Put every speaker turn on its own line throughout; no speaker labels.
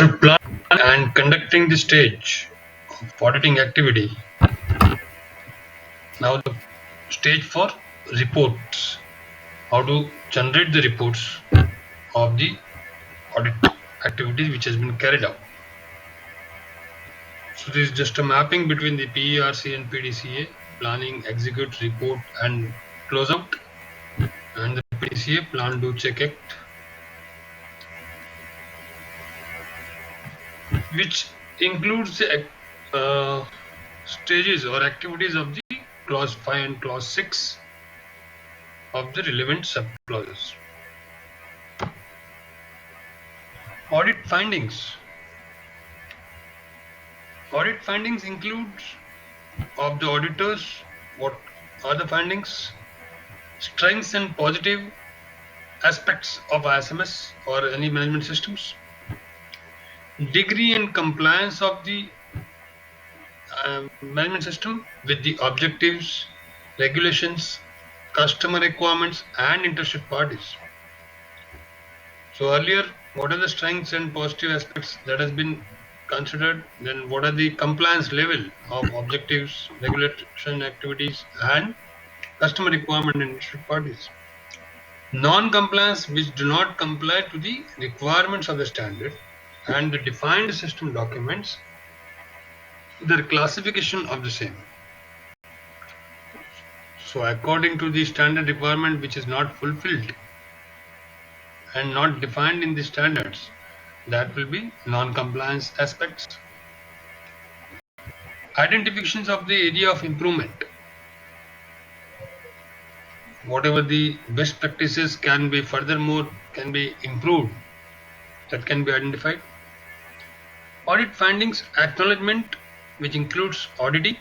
After planning and conducting the stage of auditing activity, now the stage for reports. How to generate the reports of the audit activities which has been carried out. So this is just a mapping between the PERC and PDCA: planning, execute, report, and close out, and the PDCA plan, do, check, act, which includes the stages or activities of the clause 5 and clause 6 of the relevant subclauses. Audit findings. Audit findings includes of the auditors. What are the findings? Strengths and positive aspects of ISMS or any management systems. Degree and compliance of the management system with the objectives, regulations, customer requirements, and interested parties. So earlier, what are the strengths and positive aspects that has been considered? Then what are the compliance level of objectives, regulation activities, and customer requirement and interested parties? Non-compliance, which do not comply to the requirements of the standard and the defined system documents, their classification of the same. So according to the standard requirement which is not fulfilled and not defined in the standards, that will be non-compliance aspects. Identifications of the area of improvement. Whatever the best practices can be furthermore can be improved, that can be identified. Audit findings acknowledgement, which includes auditing,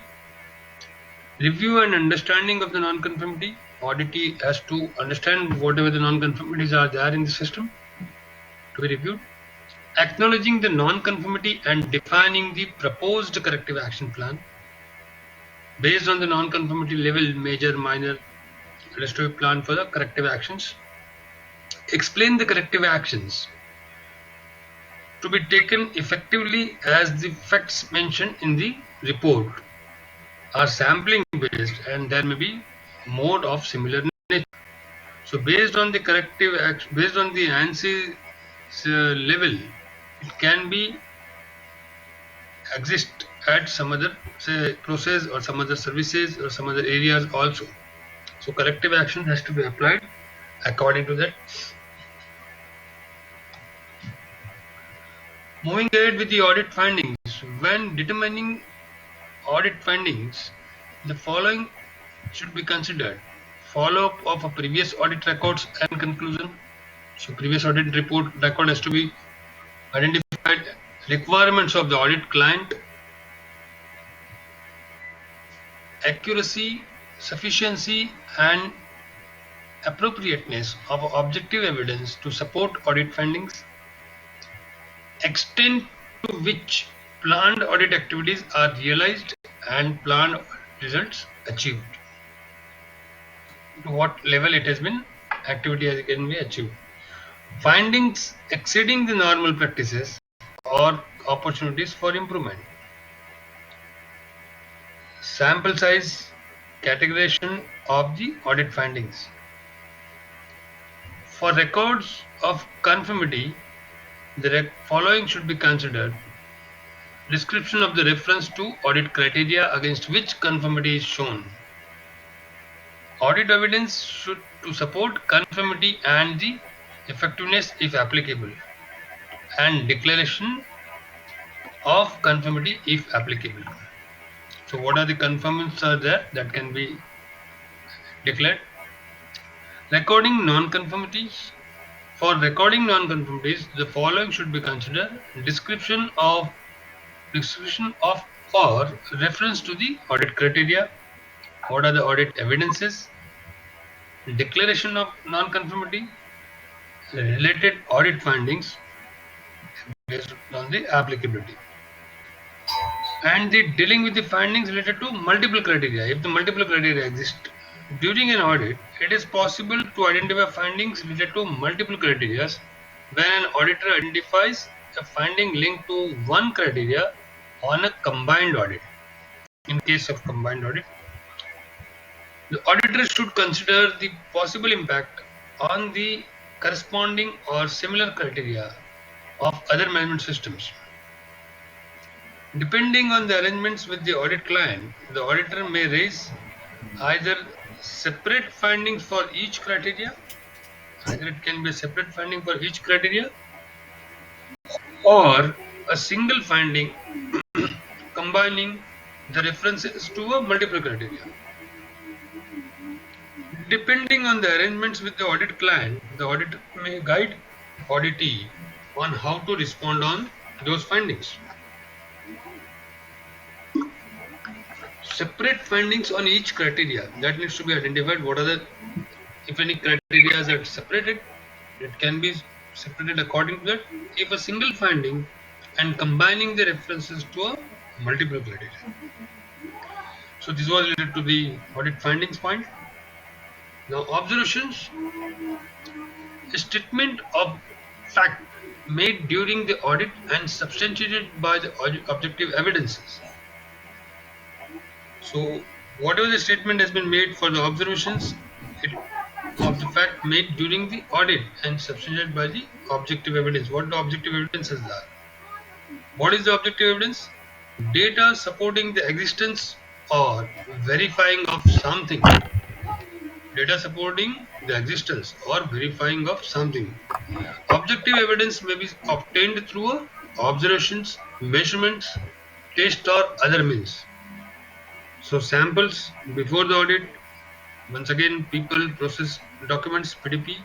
review and understanding of the non-conformity. Auditee has to understand whatever the non-conformities are there in the system to be reviewed. Acknowledging the non-conformity and defining the proposed corrective action plan based on the non-conformity level, major, minor, that is to be planned for the corrective actions. Explain the corrective actions to be taken effectively as the facts mentioned in the report are sampling based and there may be mode of similar nature. So based on the corrective action, based on the ANSI level, it can be exist at some other say process or some other services or some other areas also. So corrective action has to be applied according to that. Moving ahead with the audit findings. When determining audit findings, the following should be considered: follow-up of a previous audit records and conclusion. So previous audit report record has to be identified. Requirements of the audit client, accuracy, sufficiency, and appropriateness of objective evidence to support audit findings, extent to which planned audit activities are realized and planned results achieved, to what level it has been activity can be achieved, findings exceeding the normal practices or opportunities for improvement, sample size, categorization of the audit findings. For records of conformity, the following should be considered: description of the reference to audit criteria against which conformity is shown, audit evidence should to support conformity and the effectiveness if applicable, and declaration of conformity if applicable. So what are the conformances are there that can be declared? Recording non-conformities. For recording non-conformities, the following should be considered: description of or reference to the audit criteria, what are the audit evidences, declaration of non-conformity, related audit findings based on the applicability, and the dealing with the findings related to multiple criteria. If the multiple criteria exist during an audit, it is possible to identify findings related to multiple criteria when an auditor identifies a finding linked to one criteria on a combined audit. In case of combined audit, the auditor should consider the possible impact on the corresponding or similar criteria of other management systems. Depending on the arrangements with the audit client, the auditor may raise either separate findings for each criteria, either it can be a separate finding for each criteria, or a single finding combining the references to a multiple criteria. Depending on the arrangements with the audit client, the auditor may guide auditee on how to respond on those findings. Separate findings on each criteria, that needs to be identified. What are the, if any criteria are separated, it can be separated according to that. If a single finding and combining the references to a multiple criteria. So this was related to the audit findings point. Now observations, a statement of fact made during the audit and substantiated by the objective evidences. So whatever the statement has been made for the observations of the fact made during the audit and substantiated by the objective evidence. What the objective evidences are? What is the objective evidence? Data supporting the existence or verifying of something. Data supporting the existence or verifying of something. Objective evidence may be obtained through observations, measurements, test or other means. So samples before the audit, once again people process documents, PDP,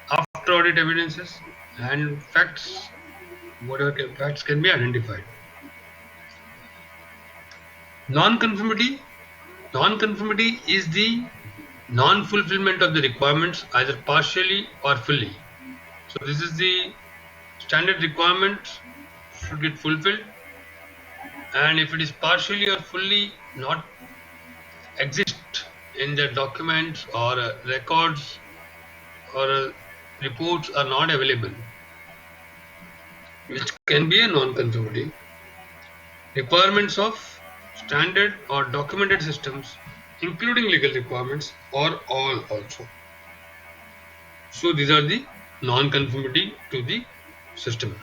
after audit evidences and facts, whatever facts can be identified. Non-conformity. Non-conformity is the non-fulfillment of the requirements either partially or fully. So this is the standard requirements should get fulfilled, and if it is partially or fully not exist in the documents or records or reports are not available, which can be a non-conformity. Requirements of standard or documented systems, including legal requirements, or all also. So these are the non-conformity to the system.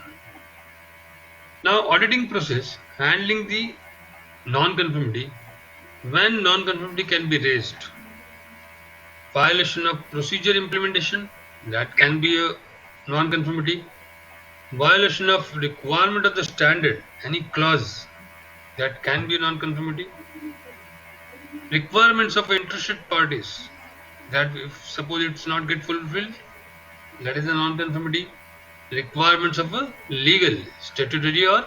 Now auditing process, handling the non-conformity. When non-conformity can be raised, violation of procedure implementation, that can be a non-conformity. Violation of requirement of the standard, any clause, that can be non-conformity. Requirements of interested parties, that if suppose it's not get fulfilled, that is a non-conformity. Requirements of a legal, statutory or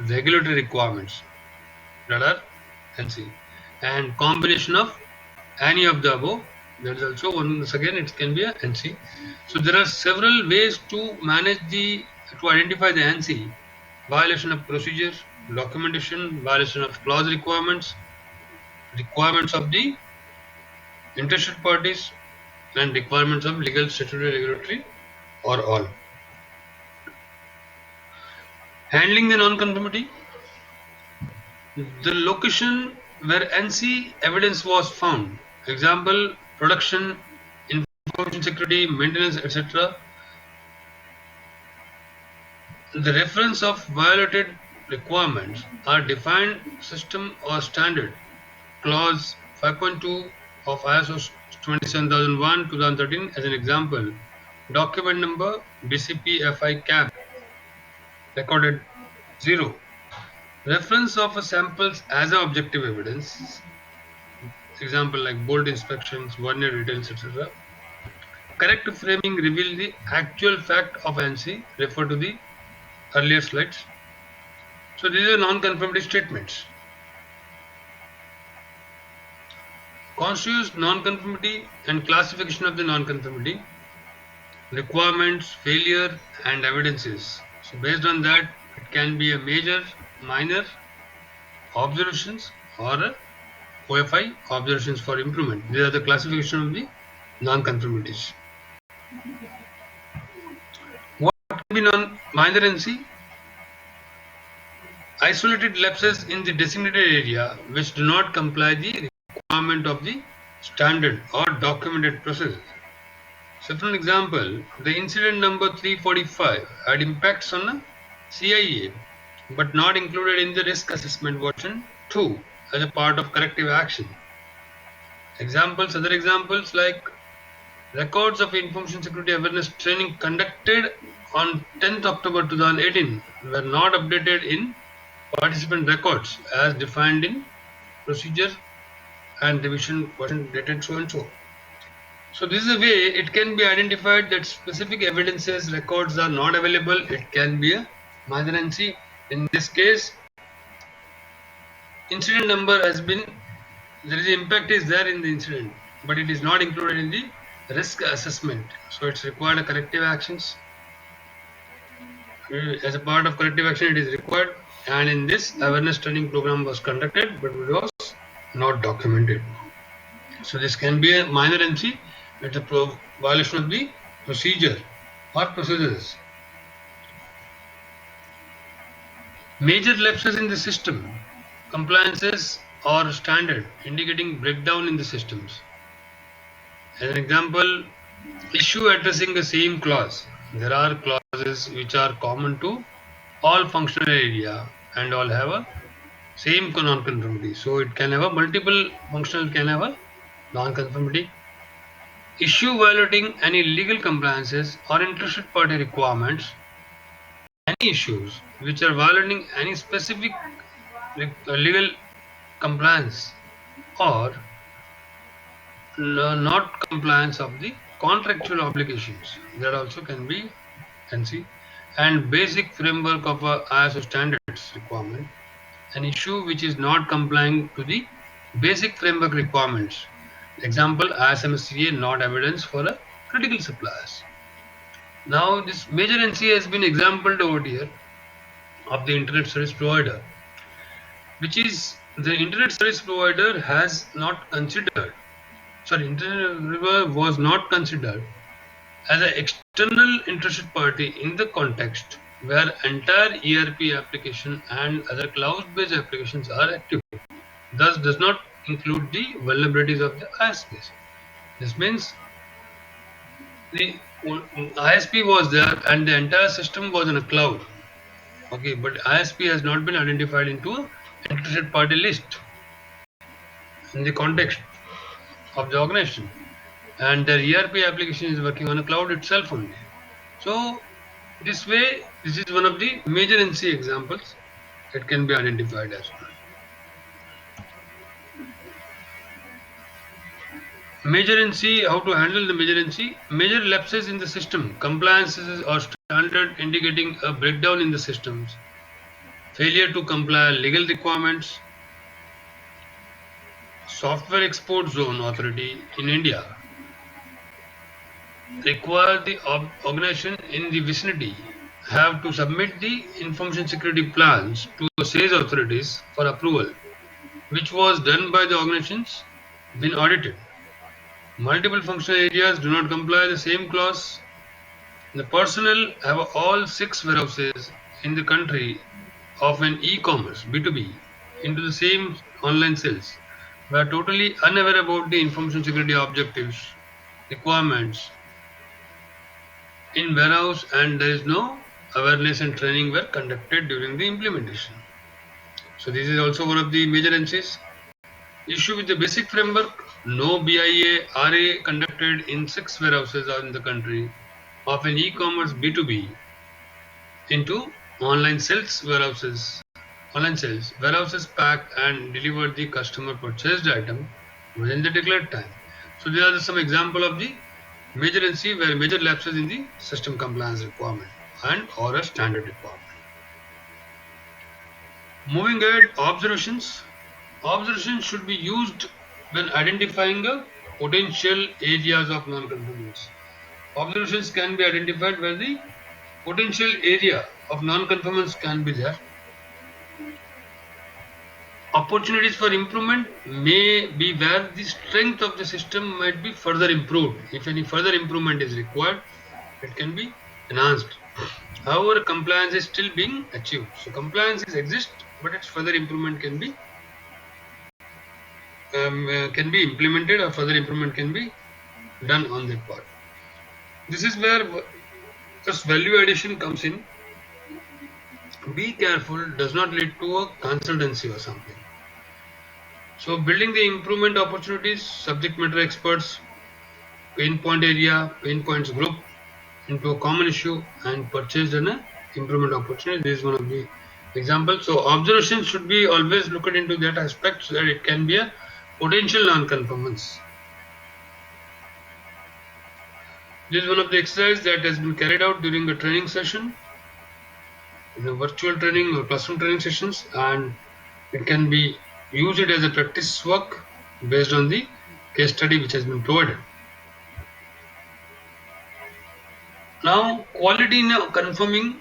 regulatory requirements, that are NC. And combination of any of the above, that is also once again it can be a NC. So there are several ways to manage to identify the NC. Violation of procedure, documentation, violation of clause requirements, requirements of the interested parties, and requirements of legal, statutory, regulatory, or all. Handling the non-conformity. The location where NC evidence was found, example, production, information security, maintenance, etc. The reference of violated requirements are defined system or standard. Clause 5.2 of ISO 27001-2013 as an example. Document number BCP FI CAB recorded 0. Reference of a samples as an objective evidence. Example like bolt inspections, 1 year details, etc. Correct framing reveal the actual fact of NC. Refer to the earlier slides. So these are non-conformity statements. Constitutes non-conformity and classification of the non-conformity. Requirements, failure and evidences. So based on that, it can be a major, minor, observations or a OFI, observations for improvement. These are the classification of the non-conformities. What can be minor NC? Isolated lapses in the designated area which do not comply the requirement of the standard or documented processes. So for an example, the incident number 345 had impacts on a CIA but not included in the risk assessment version 2 as a part of corrective action. Other examples like records of information security awareness training conducted on 10th October 2018 were not updated in participant records as defined in procedure and revision version dated so and so. So this is a way it can be identified that specific evidences records are not available. It can be a minor NC. In this case, incident number has been, there is impact is there in the incident, but it is not included in the risk assessment. So it's required a corrective actions. As a part of corrective action, it is required, and in this awareness training program was conducted, but it was not documented. So this can be a minor NC. It's a violation of the procedure or procedures. Major lapses in the system, compliances or standard indicating breakdown in the systems. As an example, issue addressing the same clause. There are clauses which are common to all functional area and all have a same non-conformity. So it can have a multiple functional can have a non-conformity. Issue violating any legal compliances or interested party requirements. Any issues which are violating any specific legal compliance or not compliance of the contractual obligations, that also can be NC. And basic framework of a ISO standards requirement, an issue which is not complying to the basic framework requirements. Example, ISMSCA not evidence for a critical suppliers. Now this major NC has been exampled over here of the internet service provider, which is the internet service provider has not considered, internet was not considered as an external interested party in the context where entire ERP application and other cloud-based applications are active, thus does not include the vulnerabilities of the ISPs. This means the ISP was there and the entire system was in a cloud. Okay, but ISP has not been identified into a interested party list in the context of the organization, and their ERP application is working on a cloud itself only. So this way, this is one of the major NC examples that can be identified as well. Major NC, how to handle the major NC? Major lapses in the system, compliances or standard indicating a breakdown in the systems, failure to comply legal requirements. Software Export Zone Authority in India require the organization in the vicinity have to submit the information security plans to the sales authorities for approval, which was done by the organizations been audited. Multiple functional areas do not comply the same clause. The personnel have all 6 warehouses in the country of an e-commerce B2B into the same online sales. We are totally unaware about the information security objectives, requirements in warehouse, and there is no awareness and training were conducted during the implementation. So this is also one of the major NCs. Issue with the basic framework, no BIA RA conducted in 6 warehouses in the country of an e-commerce B2B into online sales warehouses. Online sales warehouses pack and deliver the customer purchased item within the declared time. So there are some example of the major NC where major lapses in the system compliance requirement and or a standard requirement. Moving ahead, observations. Observations should be used when identifying the potential areas of non-conformance. Observations can be identified where the potential area of non-conformance can be there. Opportunities for improvement may be where the strength of the system might be further improved. If any further improvement is required, it can be enhanced. However, compliance is still being achieved. So compliance is exist, but its further improvement can be implemented, or further improvement can be done on that part. This is where this value addition comes in. Be careful does not lead to a consultancy or something. So building the improvement opportunities, subject matter experts, pain point area, pain points group into a common issue and purchased an improvement opportunity. This is one of the examples. So observation should be always looked into that aspect so that it can be a potential non-conformance. This is one of the exercises that has been carried out during the training session, in the virtual training or classroom training sessions, and it can be used as a practice work based on the case study which has been provided. Now, quality in non-conformity.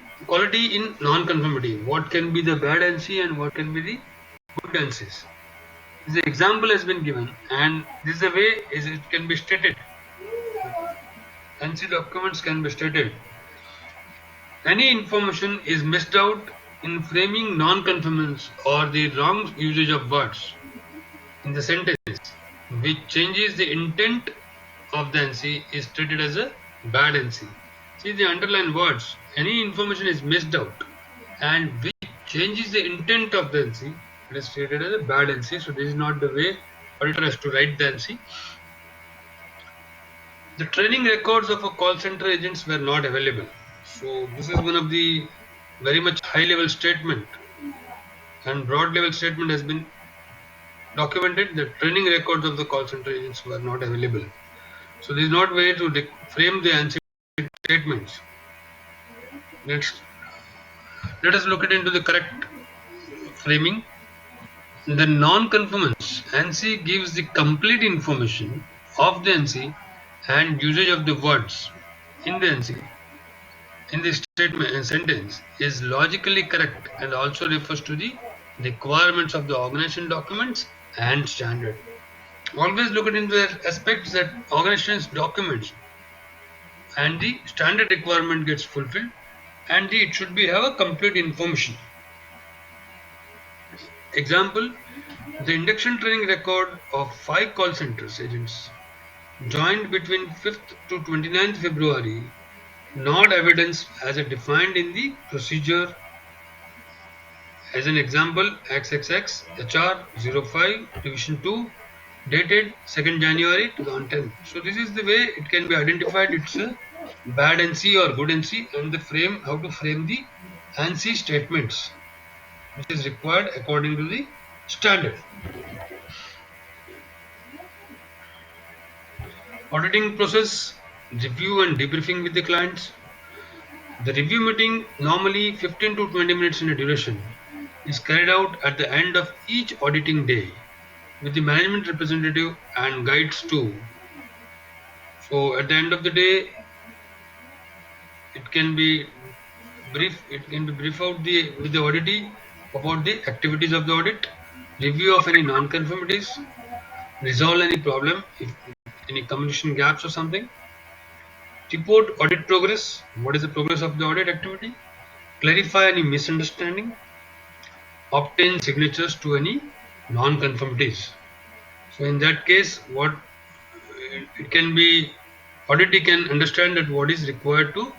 What can be the bad NC and what can be the good NCs? This example has been given, and this is the way it can be stated. NC documents can be stated. Any information is missed out in framing non-conformance or the wrong usage of words in the sentence, which changes the intent of the NC, is treated as a bad NC. See the underlined words. Any information is missed out and which changes the intent of the NC, it is treated as a bad NC. So this is not the way auditor has to write the NC. The training records of a call center agents were not available. So this is one of the very much high level statement and broad level statement has been documented. The training records of the call center agents were not available. So this is not way to frame the NC statements. Next, let us look into the correct framing. The non-conformance NC gives the complete information of the NC and usage of the words in the NC in the statement and sentence is logically correct and also refers to the requirements of the organization documents and standard. Always look into the aspects that organization's documents and the standard requirement gets fulfilled, and it should be have a complete information. Example, the induction training record of 5 call centers agents joined between 5th to 29th February, not evidence as defined in the procedure. As an example, XXX HR 05 Division 2 dated 2nd January 2010. So this is the way it can be identified. It's a bad NC or good NC, and the frame, how to frame the NC statements, which is required according to the standard. Auditing process, review and debriefing with the clients. The review meeting, normally 15 to 20 minutes in a duration, is carried out at the end of each auditing day with the management representative and guides too. So at the end of the day, it can be brief out with the auditee about the activities of the audit, review of any non-conformities, resolve any problem, if any communication gaps or something, report audit progress, what is the progress of the audit activity, clarify any misunderstanding, obtain signatures to any non-conformities. So in that case, what it can be, auditee can understand that what is required to,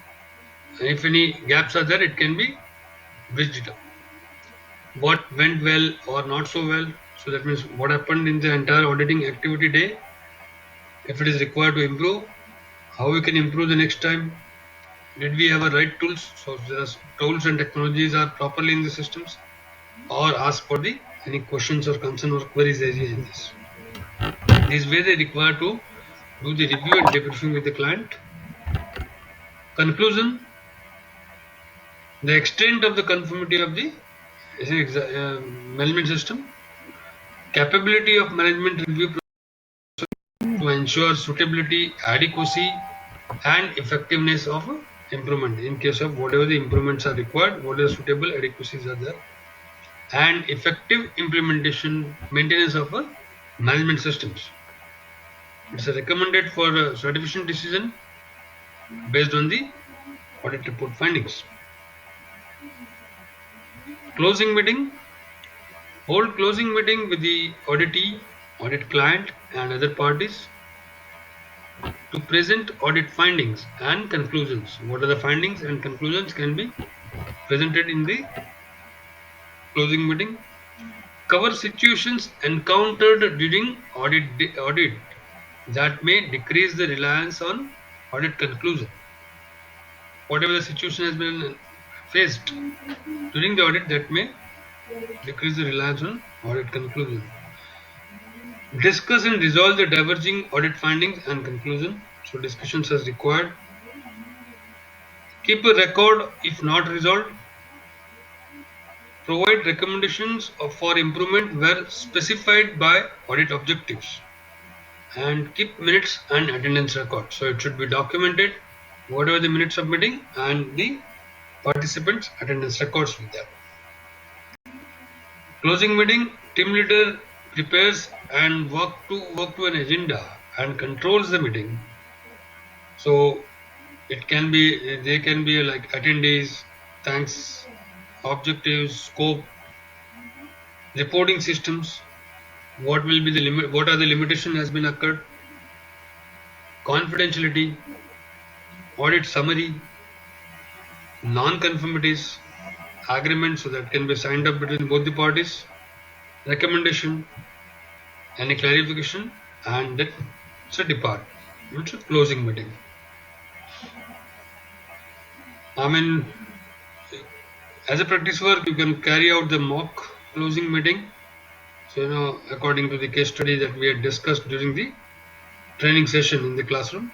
if any gaps are there, it can be bridged up. What went well or not so well. So that means what happened in the entire auditing activity day. If it is required to improve, how we can improve the next time. Did we have a right tools? So the tools and technologies are properly in the systems, or ask for the any questions or concern or queries in this. This way they require to do the review and debriefing with the client. Conclusion: the extent of the conformity of the management system, capability of management review to ensure suitability, adequacy, and effectiveness of improvement. In case of whatever the improvements are required, what are suitable adequacies are there, and effective implementation, maintenance of management systems. It's recommended for a certification decision based on the audit report findings. Closing meeting. Hold closing meeting with the auditee, audit client and other parties to present audit findings and conclusions. What are the findings and conclusions can be presented in the closing meeting? Cover situations encountered during audit that may decrease the reliance on audit conclusion. Whatever the situation has been faced during the audit that may decrease the reliance on audit conclusion. Discuss and resolve the diverging audit findings and conclusion. So discussions as required. Keep a record if not resolved. Provide recommendations for improvement where specified by audit objectives. And keep minutes and attendance records. So it should be documented, whatever the minutes of meeting and the participants' attendance records with that. Closing meeting, team leader prepares and work to an agenda and controls the meeting. So it can be they can be like attendees, thanks, objectives, scope, reporting systems. What will be the limit? What are the limitations has been occurred? Confidentiality, audit summary, non-conformities, agreement, so that can be signed up between both the parties, recommendation, any clarification, and then it's a depart. It's a closing meeting. I mean, as a practice work, you can carry out the mock closing meeting. So, according to the case study that we had discussed during the training session in the classroom.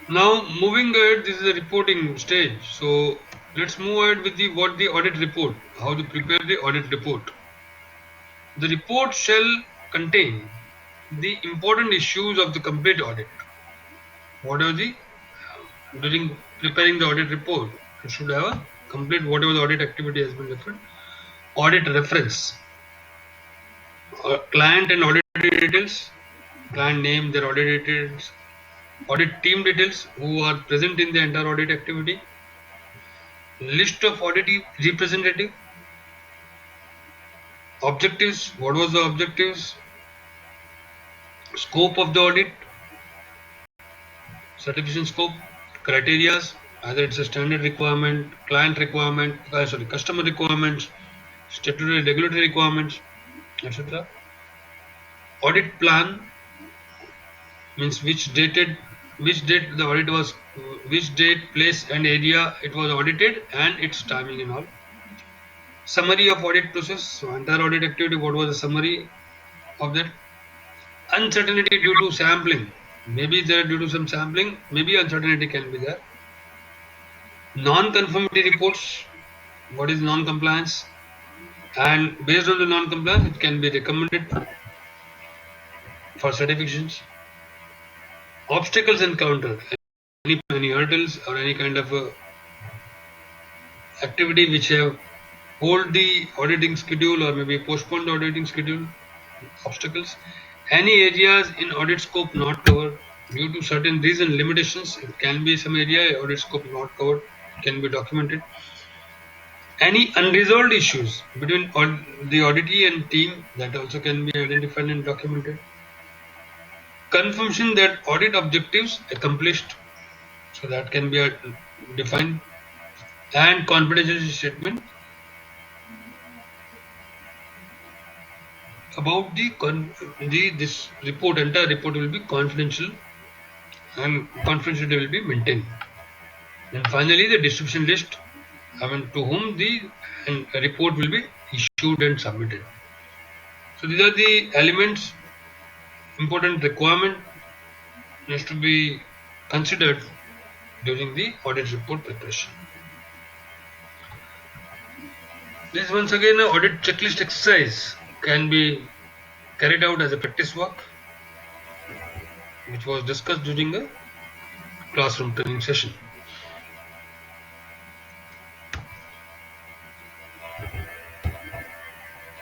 Now, moving ahead, this is the reporting stage. So, let's move ahead with what the audit report, how to prepare the audit report. The report shall contain the important issues of the complete audit. What are during preparing the audit report, it should have a complete whatever the audit activity has been referred. Audit reference, client and audit details, client name, their audit details, audit team details who are present in the entire audit activity, list of audit representative, objectives, what was the objectives, scope of the audit, certification scope, criterias, either it's a standard requirement, client requirement, customer requirements, statutory regulatory requirements, etc. Audit plan means which date the audit was, which date, place and area it was audited and its timing and all. Summary of audit process, so entire audit activity, what was the summary of that. Uncertainty due to sampling, maybe there due to some sampling, maybe uncertainty can be there. Non-conformity reports, what is non-compliance, and based on the non-compliance it can be recommended for certifications. Obstacles encountered, any hurdles or any kind of activity which have hold the auditing schedule or maybe postponed the auditing schedule, obstacles. Any areas in audit scope not covered due to certain reason limitations, it can be some area audit scope not covered, can be documented. Any unresolved issues between the auditee and team, that also can be identified and documented. Confirmation that audit objectives accomplished, so that can be defined. And confidentiality statement about this report, entire report will be confidential and confidentiality will be maintained. And finally, the distribution list, to whom the report will be issued and submitted. So these are the elements, important requirement needs to be considered during the audit report preparation. This once again an audit checklist exercise can be carried out as a practice work, which was discussed during a classroom training session.